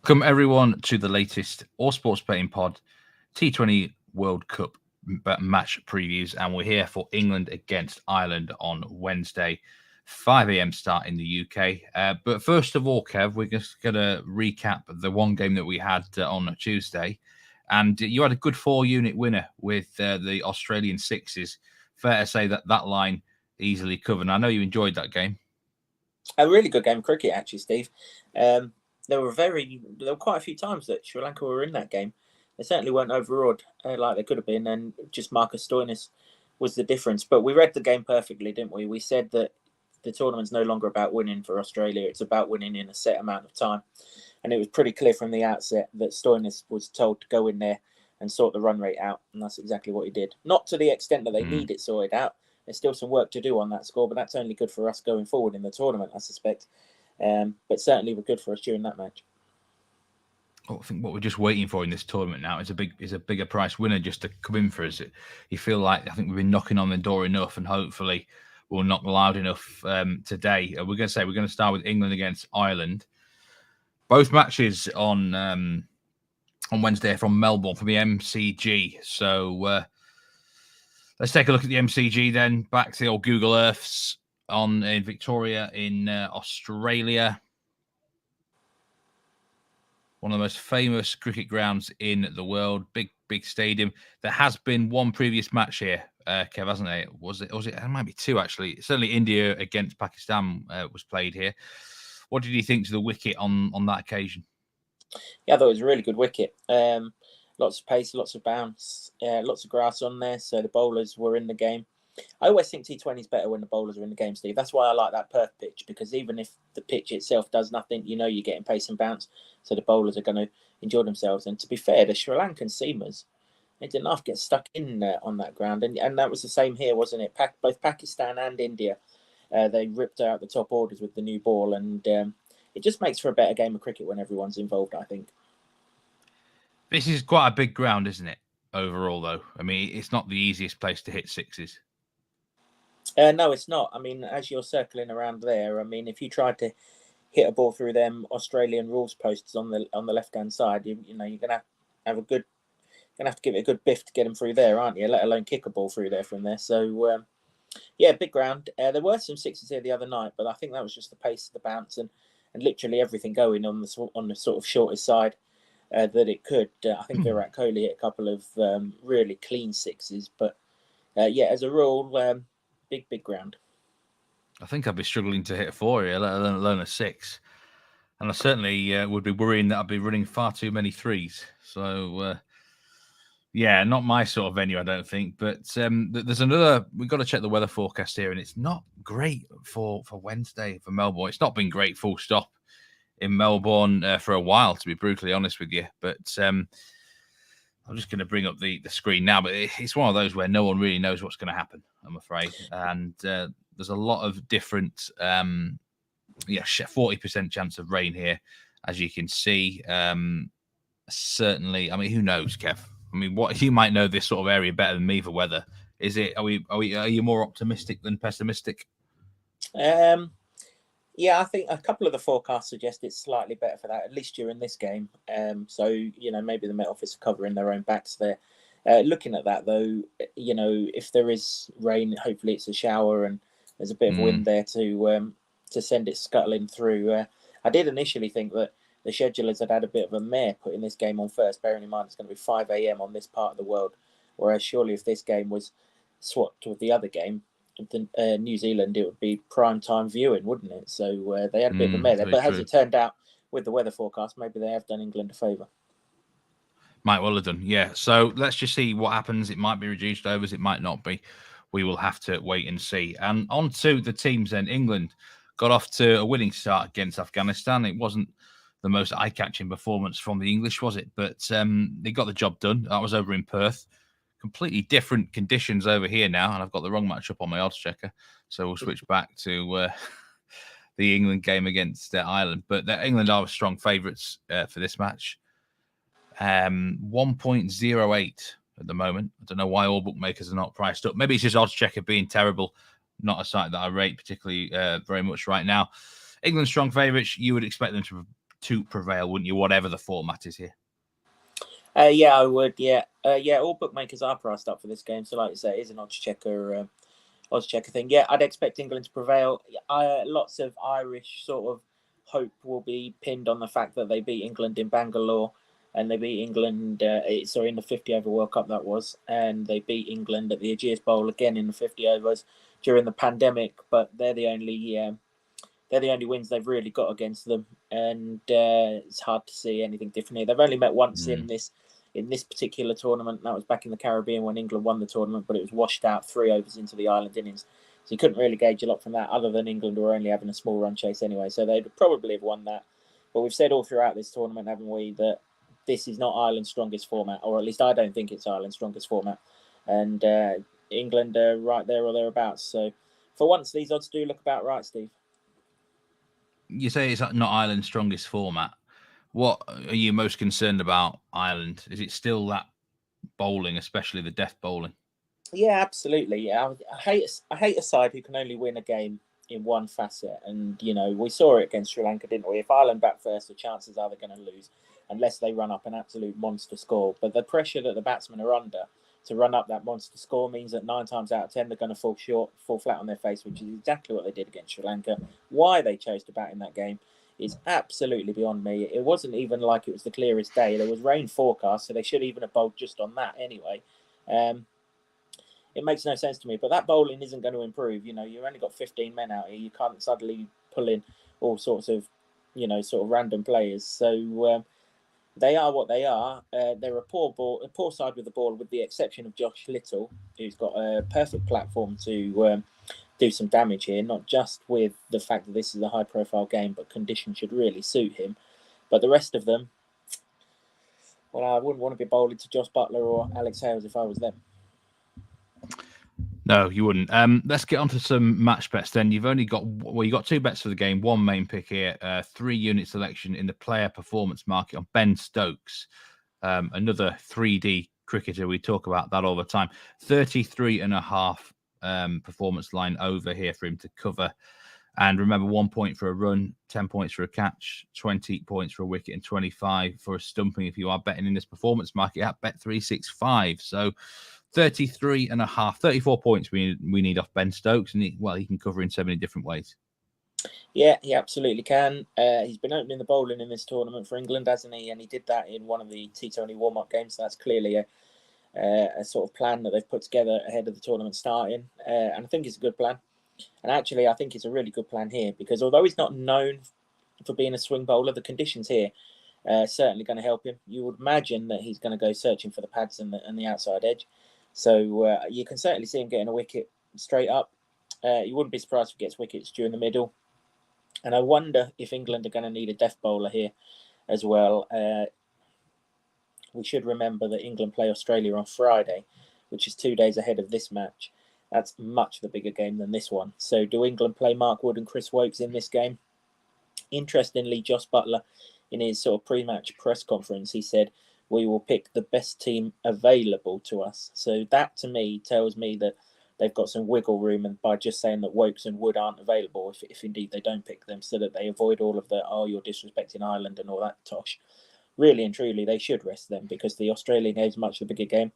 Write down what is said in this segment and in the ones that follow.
Welcome everyone to the latest All Sports Betting Pod T20 World Cup match previews, and we're here for England against Ireland on Wednesday, 5 a.m. start in the UK. But first of all, Kev, we're just going to recap the one game that we had on Tuesday, and you had a good 4-unit winner with the Australian sixes. Fair to say that that line easily covered. I know you enjoyed that game. A really good game of cricket, actually, Steve. There were quite a few times that Sri Lanka were in that game. They certainly weren't overawed like they could have been, and just Marcus Stoinis was the difference. But we read the game perfectly, didn't we? We said that the tournament's no longer about winning for Australia. It's about winning in a set amount of time. And it was pretty clear from the outset that Stoinis was told to go in there and sort the run rate out, and that's exactly what he did. Not to the extent that they need it sorted out. There's still some work to do on that score, but that's only good for us going forward in the tournament, I suspect. But certainly were good for us during that match. I think what we're just waiting for in this tournament now is a bigger price winner just to come in for us. You feel like I think we've been knocking on the door enough, and hopefully we'll knock loud enough today. We're going to start with England against Ireland. Both matches on Wednesday from Melbourne from the MCG. So let's take a look at the MCG then. Back to the old Google Earths in Victoria in Australia. One of the most famous cricket grounds in the world. Big stadium. There has been one previous match here, Kev, hasn't it? Was it? It might be two, actually. Certainly India against Pakistan was played here. What did you think to the wicket on that occasion? Yeah, I thought it was a really good wicket. Lots of pace, lots of bounce, lots of grass on there. So the bowlers were in the game. I always think T20 is better when the bowlers are in the game, Steve. That's why I like that Perth pitch, because even if the pitch itself does nothing, you're getting pace and bounce. So the bowlers are going to enjoy themselves. And to be fair, the Sri Lankan seamers, they didn't have to get stuck in on that ground. And that was the same here, wasn't it? Both Pakistan and India, they ripped out the top orders with the new ball. And it just makes for a better game of cricket when everyone's involved, I think. This is quite a big ground, isn't it, overall, though? I mean, it's not the easiest place to hit sixes. No, it's not. I mean, as you're circling around there, I mean, if you tried to hit a ball through them Australian rules posts on the left hand side, you're gonna have to give it a good biff to get them through there, aren't you? Let alone kick a ball through there from there. So yeah, big ground. There were some sixes here the other night, but I think that was just the pace, the bounce, and literally everything going on the sort of shortest side that it could. I think Virat Kohli hit a couple of really clean sixes, but yeah, as a rule. Big ground. I think I'd be struggling to hit a 4 here, let alone a 6. And I certainly would be worrying that I'd be running far too many 3s. So, yeah, not my sort of venue, I don't think. But there's another... We've got to check the weather forecast here, and it's not great for Wednesday for Melbourne. It's not been great, full stop, in Melbourne for a while, to be brutally honest with you. But... I'm just going to bring up the screen now, but it's one of those where no one really knows what's going to happen, I'm afraid. And there's a lot of different, 40% chance of rain here, as you can see. Certainly, I mean, who knows, Kev? I mean, what you might know this sort of area better than me for weather. Is it? Are you more optimistic than pessimistic? Yeah, I think a couple of the forecasts suggest it's slightly better for that, at least during this game. So, maybe the Met Office are covering their own backs there. Looking at that, though, if there is rain, hopefully it's a shower and there's a bit of wind there to send it scuttling through. I did initially think that the schedulers had a bit of a mare putting this game on first, bearing in mind it's going to be 5 a.m. on this part of the world. Whereas surely if this game was swapped with the other game, New Zealand, it would be prime time viewing, wouldn't it? So they had a bit of a mare there. But as it turned out, with the weather forecast, maybe they have done England a favour. Might well have done, yeah. So let's just see what happens. It might be reduced overs, it might not be. We will have to wait and see. And on to the teams then. England got off to a winning start against Afghanistan. It wasn't the most eye-catching performance from the English, was it? But they got the job done. That was over in Perth. Completely different conditions over here now, and I've got the wrong match up on my odds checker, so we'll switch back to the England game against Ireland. But England are strong favourites for this match. 1.08 at the moment. I don't know why all bookmakers are not priced up. Maybe it's just odds checker being terrible, not a site that I rate particularly very much right now. England strong favourites. You would expect them to prevail, wouldn't you? Whatever the format is here. Yeah, I would. Yeah, all bookmakers are priced up for this game. So, like you say, it is an odds checker thing. Yeah, I'd expect England to prevail. Lots of Irish sort of hope will be pinned on the fact that they beat England in Bangalore, and they beat England, in the 50 over World Cup that was, and they beat England at the Ageas Bowl again in the 50 overs during the pandemic. But they're the only wins they've really got against them, and it's hard to see anything different here. They've only met once in this particular tournament. That was back in the Caribbean when England won the tournament, but it was washed out 3 overs into the island innings. So you couldn't really gauge a lot from that, other than England were only having a small run chase anyway. So they'd probably have won that. But we've said all throughout this tournament, haven't we, that this is not Ireland's strongest format, or at least I don't think it's Ireland's strongest format. And England are right there or thereabouts. So for once, these odds do look about right, Steve. You say it's not Ireland's strongest format. What are you most concerned about Ireland? Is it still that bowling, especially the death bowling? Yeah, absolutely. Yeah, I hate a side who can only win a game in one facet. And, we saw it against Sri Lanka, didn't we? If Ireland bat first, the chances are they're going to lose unless they run up an absolute monster score. But the pressure that the batsmen are under to run up that monster score means that 9 times out of 10, they're going to fall flat on their face, which is exactly what they did against Sri Lanka. Why they chose to bat in that game is absolutely beyond me. It wasn't even like it was the clearest day. There was rain forecast, so they should even have bowled just on that anyway. It makes no sense to me, but that bowling isn't going to improve. You've only got 15 men out here. You can't suddenly pull in all sorts of, sort of random players. So they are what they are. They're a poor side with the ball, with the exception of Josh Little, who's got a perfect platform to do some damage here. Not just with the fact that this is a high-profile game, but conditions should really suit him. But the rest of them, well, I wouldn't want to be bowling to Josh Buttler or Alex Hales if I was them. No, you wouldn't. Let's get on to some match bets then. You've got 2 bets for the game, 1 main pick here, 3 unit selection in the player performance market on Ben Stokes, another 3D cricketer. We talk about that all the time. 33.5 performance line over here for him to cover. And remember, 1 point for a run, 10 points for a catch, 20 points for a wicket, and 25 for a stumping if you are betting in this performance market at Bet365. So 34 points we need off Ben Stokes, and he can cover in so many different ways. Yeah, he absolutely can. He's been opening the bowling in this tournament for England, hasn't he? And he did that in one of the T20 warm-up games. So that's clearly a sort of plan that they've put together ahead of the tournament starting. And I think it's a good plan. And actually, I think it's a really good plan here because although he's not known for being a swing bowler, the conditions here are certainly going to help him. You would imagine that he's going to go searching for the pads and the outside edge. So you can certainly see him getting a wicket straight up. You wouldn't be surprised if he gets wickets during the middle. And I wonder if England are going to need a death bowler here as well. We should remember that England play Australia on Friday, which is 2 days ahead of this match. That's much the bigger game than this one. So do England play Mark Wood and Chris Woakes in this game? Interestingly, Josh Buttler, in his sort of pre-match press conference, he said, we will pick the best team available to us. So that, to me, tells me that they've got some wiggle room, and by just saying that Woakes and Wood aren't available, if indeed they don't pick them, so that they avoid all of the, you're disrespecting Ireland and all that tosh. Really and truly, they should rest them because the Australian game is much the bigger game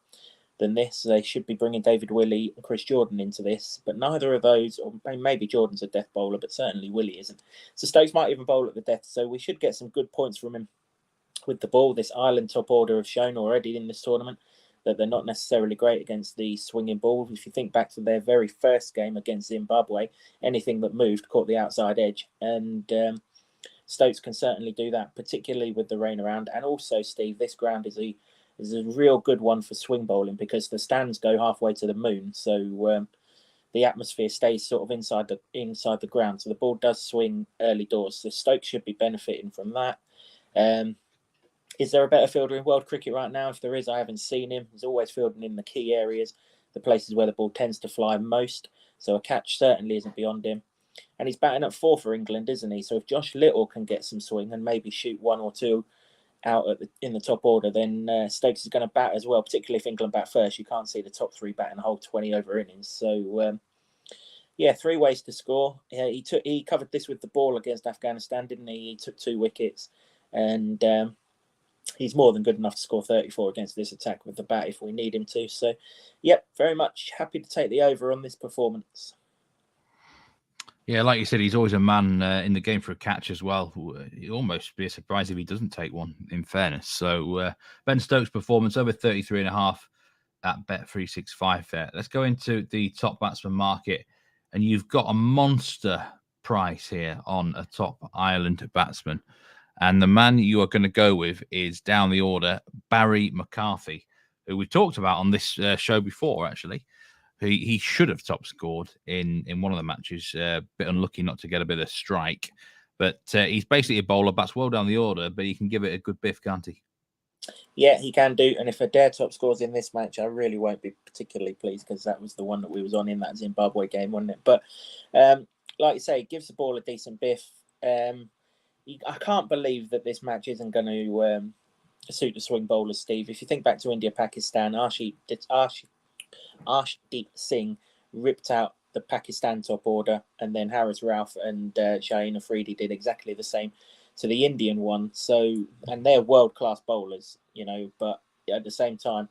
than this. They should be bringing David Willey and Chris Jordan into this, but neither of those, or maybe Jordan's a death bowler, but certainly Willey isn't. So Stokes might even bowl at the death, so we should get some good points from him with the ball. This Ireland top order have shown already in this tournament that they're not necessarily great against the swinging ball. If you think back to their very first game against Zimbabwe, anything that moved caught the outside edge, and Stokes can certainly do that, particularly with the rain around. And also, Steve, this ground is a real good one for swing bowling because the stands go halfway to the moon, so the atmosphere stays sort of inside the ground, so the ball does swing early doors. So Stokes should be benefiting from that. Is there a better fielder in world cricket right now? If there is, I haven't seen him. He's always fielding in the key areas, the places where the ball tends to fly most. So a catch certainly isn't beyond him. And he's batting at 4 for England, isn't he? So if Josh Little can get some swing and maybe shoot 1 or 2 out in the top order, then Stokes is going to bat as well, particularly if England bat first. You can't see the top 3 batting the whole 20 over innings. So, 3 ways to score. He covered this with the ball against Afghanistan, didn't he? He took 2 wickets. and he's more than good enough to score 34 against this attack with the bat if we need him to. So, yep, very much happy to take the over on this performance. Yeah, like you said, he's always a man in the game for a catch as well. It'd almost be a surprise if he doesn't take one, in fairness. So, Ben Stokes' performance over 33.5 at Bet365 there. Let's go into the top batsman market. And you've got a monster price here on a top Ireland batsman. And the man you are going to go with is down the order, Barry McCarthy, who we talked about on this show before, actually. He should have top scored in one of the matches. A bit unlucky not to get a bit of strike. But he's basically a bowler, bats well down the order, but he can give it a good biff, can't he? Yeah, he can do. And if Adair top scores in this match, I really won't be particularly pleased because that was the one that we was on in that Zimbabwe game, wasn't it? But like you say, gives the ball a decent biff. I can't believe that this match isn't going to suit the swing bowlers, Steve. If you think back to India-Pakistan, Arshdeep Singh ripped out the Pakistan top order, and then Haris Rauf and Shaheen Afridi did exactly the same to the Indian one. So, and they're world-class bowlers, but at the same time,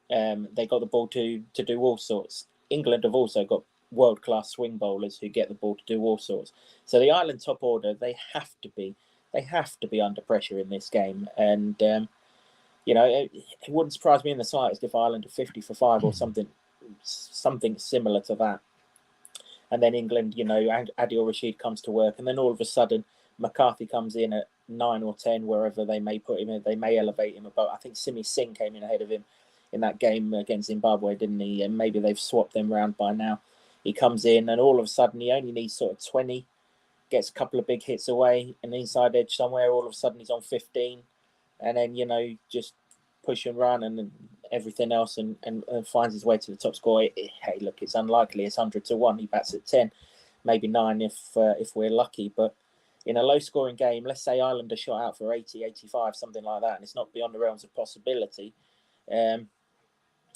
they got the ball to do all sorts. England have also got world-class swing bowlers who get the ball to do all sorts. So the Ireland top order, they have to be under pressure in this game. And it wouldn't surprise me in the slightest if Ireland are 50 for 5 or something similar to that. And then England, Adil Rashid comes to work, and then all of a sudden McCarthy comes in at 9 or 10, wherever they may put him. They may elevate him above. I think Simi Singh came in ahead of him in that game against Zimbabwe, didn't he? And maybe they've swapped them around by now. He comes in, and all of a sudden he only needs sort of 20, gets a couple of big hits away, an inside edge somewhere. All of a sudden he's on 15, and then just push and run and everything else, and finds his way to the top score. Hey, look, it's unlikely. It's 100 to 1. He bats at 10, maybe 9 if we're lucky. But in a low-scoring game, let's say Ireland are shot out for 80, 85, something like that, and it's not beyond the realms of possibility.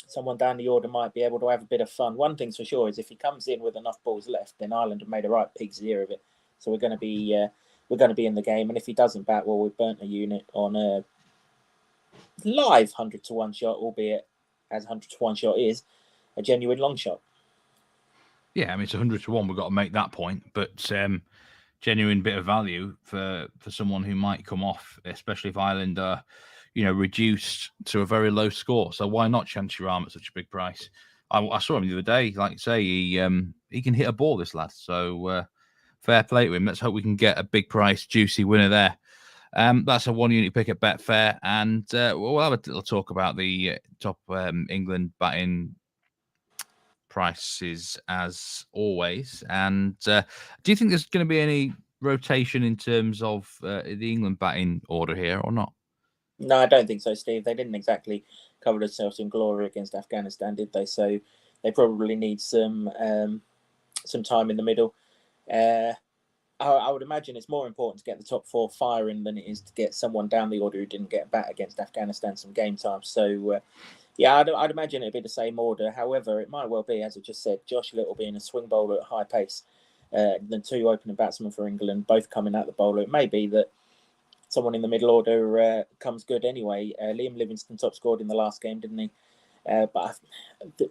Someone down the order might be able to have a bit of fun. One thing's for sure is if he comes in with enough balls left, then Ireland have made a right pig's ear of it. So we're going to be in the game. And if he doesn't bat, well, we've burnt a unit on a live 100 to 1 shot, albeit as 100 to 1 shot is a genuine long shot. Yeah, I mean, it's 100 to 1. We've got to make that point. But genuine bit of value for someone who might come off, especially if Ireland are reduced to a very low score. So why not chance your arm at such a big price? I saw him the other day. Like you say, he can hit a ball, this lad. So fair play to him. Let's hope we can get a big price, juicy winner there. That's a 1 unit pick at Betfair, and we'll have a little talk about the top England batting prices as always. And do you think there's going to be any rotation in terms of the England batting order here or not? No, I don't think so, Steve. They didn't exactly cover themselves in glory against Afghanistan, did they? So they probably need some time in the middle. I would imagine it's more important to get the top 4 firing than it is to get someone down the order who didn't get a bat against Afghanistan some game time. So, I'd imagine it'd be the same order. However, it might well be, as I just said, Josh Little being a swing bowler at high pace, the 2 opening batsmen for England, both coming out the bowler. It may be that someone in the middle order comes good anyway. Liam Livingstone top scored in the last game, didn't he? But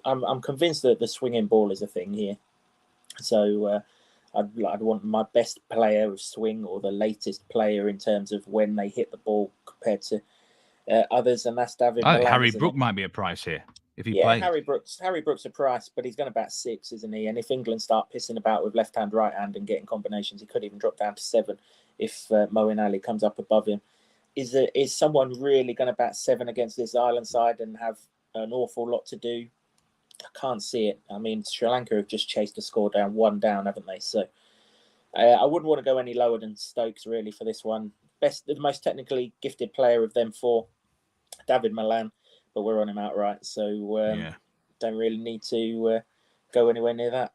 I'm convinced that the swinging ball is a thing here. So I'd want my best player of swing or the latest player in terms of when they hit the ball compared to others, and that's David Milan. Harry Brook might be a price here if he plays. Harry Brook's a price, but he's going to bat 6, isn't he? And if England start pissing about with left hand, right hand, and getting combinations, he could even drop down to 7 if Moeen Ali comes up above him. Is someone really going to bat 7 against this Ireland side and have an awful lot to do? I can't see it. I mean, Sri Lanka have just chased a score down, 1 down, haven't they? So I wouldn't want to go any lower than Stokes really for this one. The most technically gifted player of them 4, David Milan, but we're on him outright. So don't really need to go anywhere near that.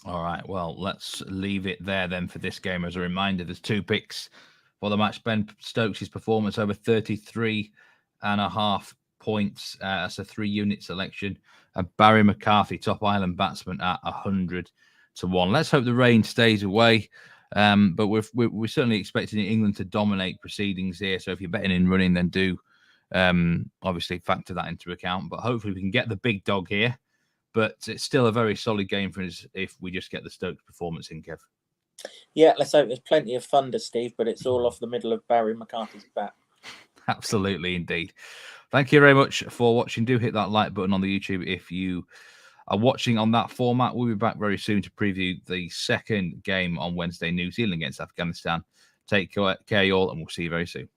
All right, well, let's leave it there then for this game. As a reminder, there's 2 picks for the match. Ben Stokes' performance over 33.5 points. That's a 3 unit selection. And Barry McCarthy, top Ireland batsman, at 100 to 1. Let's hope the rain stays away. But we're certainly expecting England to dominate proceedings here. So if you're betting in running, then do obviously factor that into account. But hopefully we can get the big dog here. But it's still a very solid game for us if we just get the Stokes performance in, Kev. Yeah, let's hope there's plenty of thunder, Steve, but it's all off the middle of Barry McCarthy's bat. Absolutely, indeed. Thank you very much for watching. Do hit that like button on the YouTube if you are watching on that format. We'll be back very soon to preview the second game on Wednesday, New Zealand against Afghanistan. Take care, y'all, and we'll see you very soon.